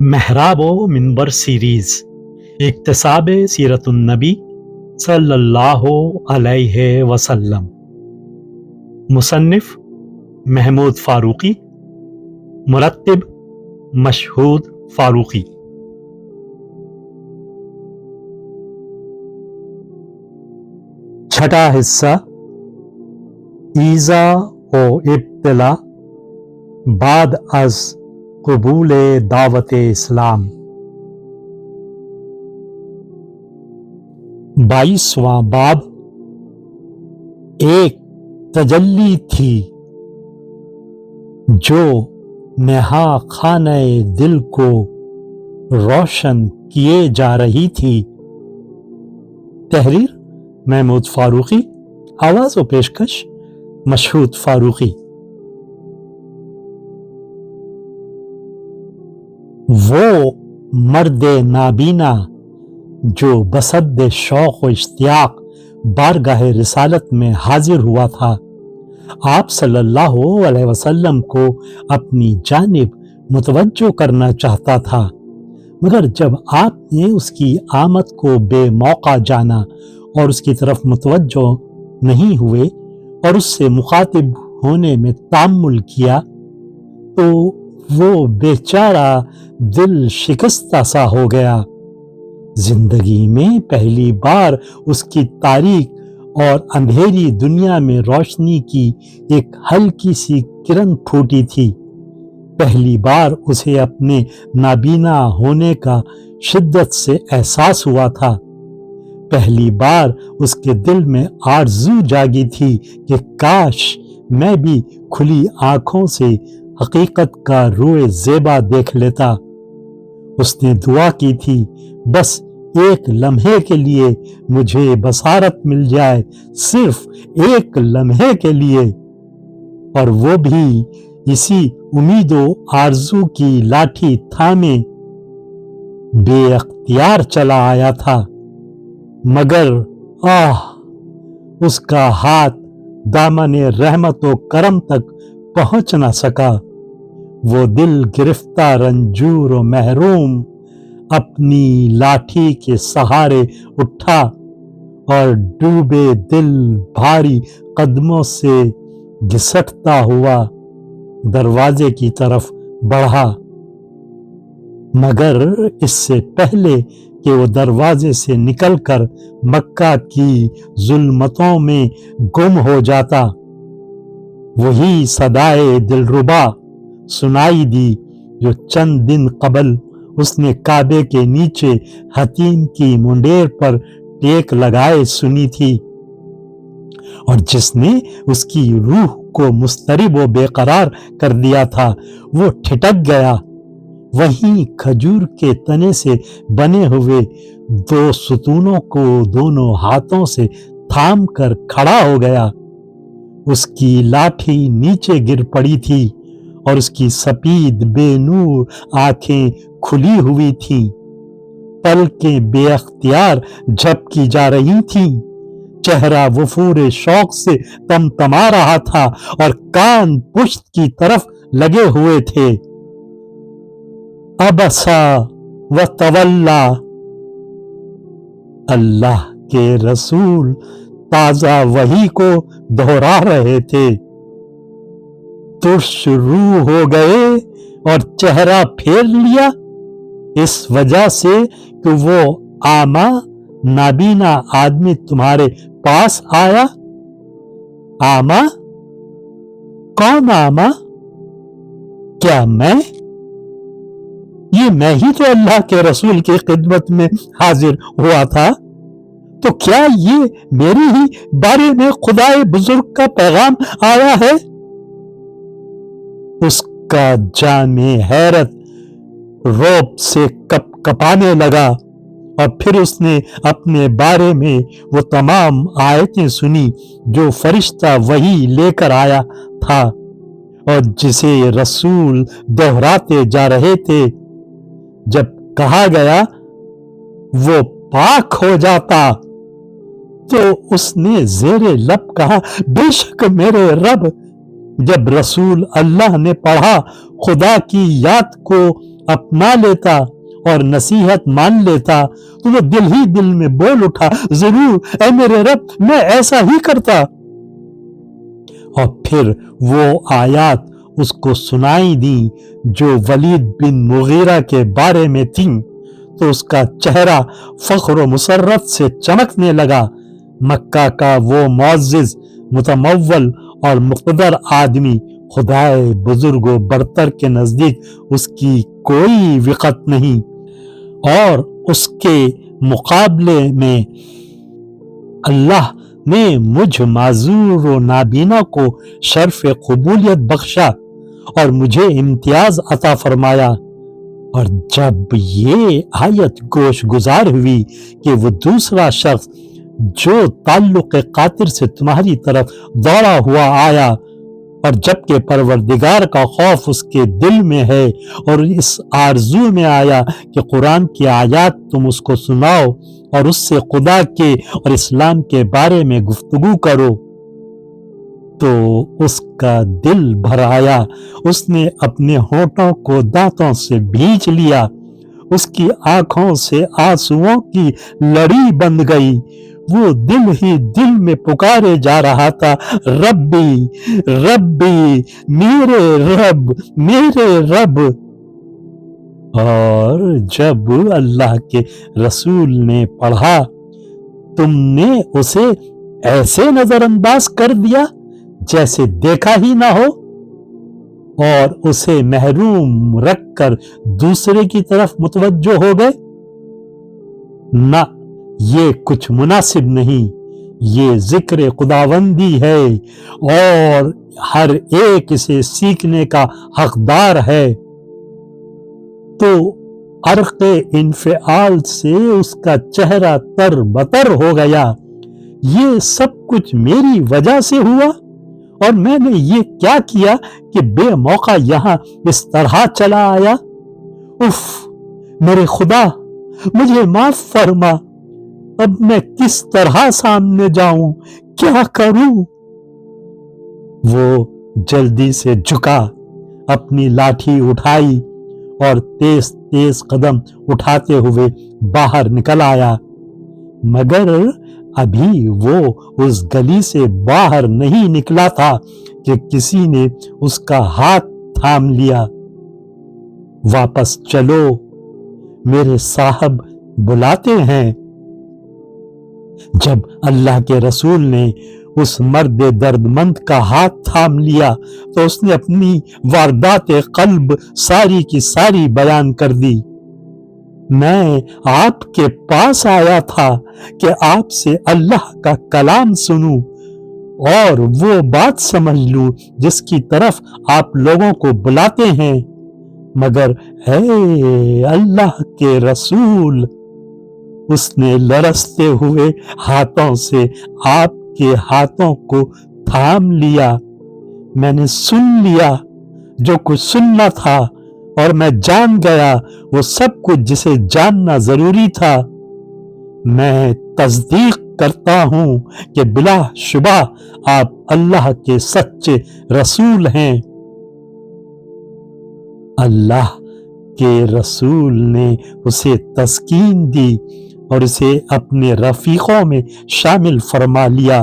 محراب و منبر سیریز اکتساب سیرت النبی صلی اللہ علیہ وسلم، مصنف محمود فاروقی، مرتب مشہود فاروقی۔ چھٹا حصہ، ایذا و ابتلا بعد از قبول دعوت اسلام۔ 22واں باب۔ ایک تجلی تھی جو نہا خانہ دل کو روشن کیے جا رہی تھی۔ تحریر محمود فاروقی، آواز و پیشکش مشہود فاروقی۔ وہ مرد نابینا جو بصد شوق و اشتیاق بارگاہ رسالت میں حاضر ہوا تھا، آپ صلی اللہ علیہ وسلم کو اپنی جانب متوجہ کرنا چاہتا تھا، مگر جب آپ نے اس کی آمد کو بے موقع جانا اور اس کی طرف متوجہ نہیں ہوئے اور اس سے مخاطب ہونے میں تأمل کیا تو وہ بیچارہ دل شکستہ سا ہو گیا۔ زندگی میں پہلی بار اس کی تاریک اور اندھیری دنیا میں روشنی کی ایک ہلکی سی کرن پھوٹی تھی۔ پہلی بار اسے اپنے نابینا ہونے کا شدت سے احساس ہوا تھا۔ پہلی بار اس کے دل میں آرزو جاگی تھی کہ کاش میں بھی کھلی آنکھوں سے حقیقت کا روئے زیبا دیکھ لیتا۔ اس نے دعا کی تھی، بس ایک لمحے کے لیے مجھے بصارت مل جائے، صرف ایک لمحے کے لیے، اور وہ بھی اسی امید و آرزو کی لاٹھی تھامے بے اختیار چلا آیا تھا، مگر اس کا ہاتھ دامن رحمت و کرم تک پہنچ نہ سکا۔ وہ دل گرفتہ، رنجور و محروم اپنی لاٹھی کے سہارے اٹھا اور ڈوبے دل بھاری قدموں سے گھسٹتا ہوا دروازے کی طرف بڑھا، مگر اس سے پہلے کہ وہ دروازے سے نکل کر مکہ کی ظلمتوں میں گم ہو جاتا، وہی صدائے دلربا سنائی دی جو چند دن قبل اس نے کعبے کے نیچے حتیم کی منڈیر پر ٹیک لگائے سنی تھی، اور جس نے اس کی روح کو مضطرب و بے قرار کر دیا تھا۔ وہ ٹھٹک گیا، وہیں کھجور کے تنے سے بنے ہوئے دو ستونوں کو دونوں ہاتھوں سے تھام کر کھڑا ہو گیا۔ اس کی لاٹھی نیچے گر پڑی تھی اور اس کی سپید بے نور آنکھیں کھلی ہوئی تھیں، پلکیں بے اختیار جھپکی جا رہی تھیں، چہرہ وفور شوق سے تمتما رہا تھا اور کان پشت کی طرف لگے ہوئے تھے۔ عبسا و تولا، اللہ کے رسول تازہ وحی کو دہرا رہے تھے۔ ترش روح ہو گئے اور چہرہ پھیر لیا، اس وجہ سے کہ وہ اعمیٰ نابینا آدمی تمہارے پاس آیا۔ اعمیٰ؟ کون اعمیٰ؟ کیا میں؟ یہ میں ہی تو اللہ کے رسول کی خدمت میں حاضر ہوا تھا، تو کیا یہ میری ہی بارے میں خدائے بزرگ کا پیغام آیا ہے؟ اس کا جام حیرت رعب سے کپ کپانے لگا، اور پھر اس نے اپنے بارے میں وہ تمام آیتیں سنی جو فرشتہ وحی لے کر آیا تھا اور جسے رسول دہراتے جا رہے تھے۔ جب کہا گیا وہ پاک ہو جاتا تو اس نے زیر لب کہا، بے شک میرے رب۔ جب رسول اللہ نے پڑھا، خدا کی یاد کو अपना लेता और नसीहत मान लेता तो वो दिल ही दिल में बोल उठा, जरूर ऐ मेरे रब, मैं ऐसा ही करता। और फिर वो आयात उसको सुनाई दी जो वलीद बिन मुगीरा के बारे में थी, तो उसका चेहरा फख्र मुसर्रत से चमकने लगा। मक्का का वो मुअज़्ज़िज़, मुतमव्वल और मुक़्तदर आदमी खुदाए बुजुर्ग व बरतर के नजदीक उसकी कोई विक़त नहीं, और उसके मुकाबले में अल्लाह ने मुझ माजूर व नाबीना को शर्फ कबूलियत बख्शा और मुझे इम्तियाज अता फरमाया। और जब ये आयत गोश गुजार हुई कि वो दूसरा शख्स जो ताल्लुक कातिर से तुम्हारी तरफ दौड़ा हुआ आया, और जबकि परवरदिगार का खौफ उसके दिल में है और इस आरजू में आया कि कुरान की आयत तुम उसको सुनाओ और उससे खुदा के और इस्लाम के बारे में गुफ्तगू करो, तो उसका दिल भर आया। उसने अपने होठों को दांतों से भींच लिया, उसकी आंखों से आंसुओं की लड़ी बंध गई। वो दिल ही दिल में पुकारे जा रहा था, रब्बी रब्बी, मेरे रब मेरे रब। और जब अल्लाह के रसूल ने पढ़ा, तुमने उसे ऐसे नजरअंदाज कर दिया जैसे देखा ही ना हो, और उसे महरूम रखकर दूसरे की तरफ मुतवज्जो हो गए। ना, ये कुछ मुनासिब नहीं, ये जिक्र खुदावंदी है और हर एक इसे सीखने का हकदार है। तो अर्क़े इन्फिआल से उसका चेहरा तर बतर हो गया। ये सब कुछ मेरी वजह से हुआ, और मैंने ये क्या किया कि बेमौका यहां इस तरह चला आया। उफ, मेरे खुदा, मुझे माफ फरमा। अब मैं किस तरह सामने जाऊं, क्या करूं? वो जल्दी से झुका, अपनी लाठी उठाई और तेज तेज कदम उठाते हुए बाहर निकल आया। मगर अभी वो उस गली से बाहर नहीं निकला था कि किसी ने उसका हाथ थाम लिया। वापस चलो, मेरे साहब बुलाते हैं। जब अल्लाह के रसूल ने उस मर्द दर्दमंद का हाथ थाम लिया तो उसने अपनी वारदात कल्ब सारी की सारी बयान कर दी। मैं आपके पास आया था कि आपसे अल्लाह का कलाम सुनूं और वो बात समझ लूं जिसकी तरफ आप लोगों को बुलाते हैं, मगर है अल्लाह के रसूल, उसने लरसते हुए हाथों से आपके हाथों को थाम लिया। मैंने सुन लिया जो कुछ सुनना था, और मैं जान गया वो सब कुछ जिसे जानना जरूरी था। मैं तस्दीक करता हूं कि बिला शुबा आप अल्लाह के सच्चे रसूल हैं। अल्लाह के रसूल ने उसे तस्कीन दी और उसे अपने रफीकों में शामिल फरमा लिया।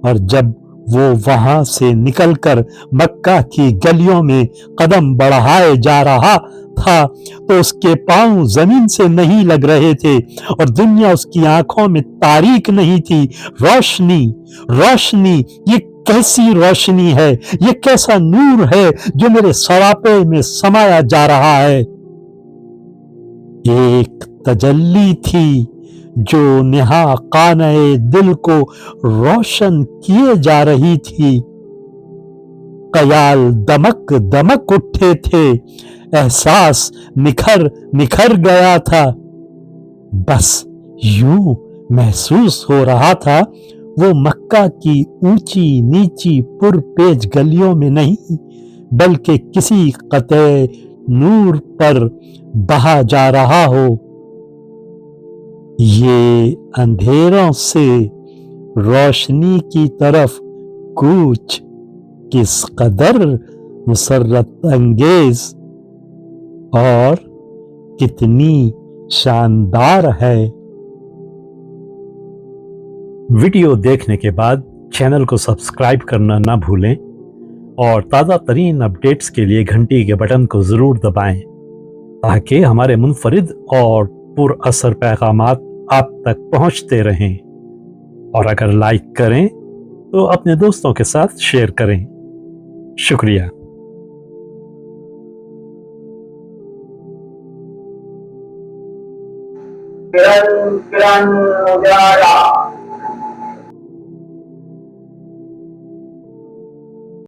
और जब वो वहां से निकलकर मक्का की गलियों में कदम बढ़ाए जा रहा था तो उसके पांव जमीन से नहीं लग रहे थे और दुनिया उसकी आंखों में तारीक नहीं थी। रोशनी, रोशनी, ये कैसी रोशनी है, ये कैसा नूर है जो मेरे सरापे में समाया जा रहा है। एक तजल्ली थी जो नेहा काने दिल को रोशन किए जा रही थी। कयाल दमक दमक उठे थे, एहसास निखर निखर गया था। बस यूं महसूस हो रहा था वो मक्का की ऊंची नीची पुरपेच गलियों में नहीं बल्कि किसी कते नूर पर बहा जा रहा हो। ये अंधेरों से रोशनी की तरफ कूच किस कदर मुसर्रत अंगेज और कितनी शानदार है। वीडियो देखने के बाद चैनल को सब्सक्राइब करना ना भूलें और ताज़ा तरीन अपडेट्स के लिए घंटी के बटन को ज़रूर दबाएं ताकि हमारे मुनफरिद और पुरअसर पैगामात आप तक पहुंचते रहें। और अगर लाइक करें तो अपने दोस्तों के साथ शेयर करें। शुक्रिया। किरण किरण उजाला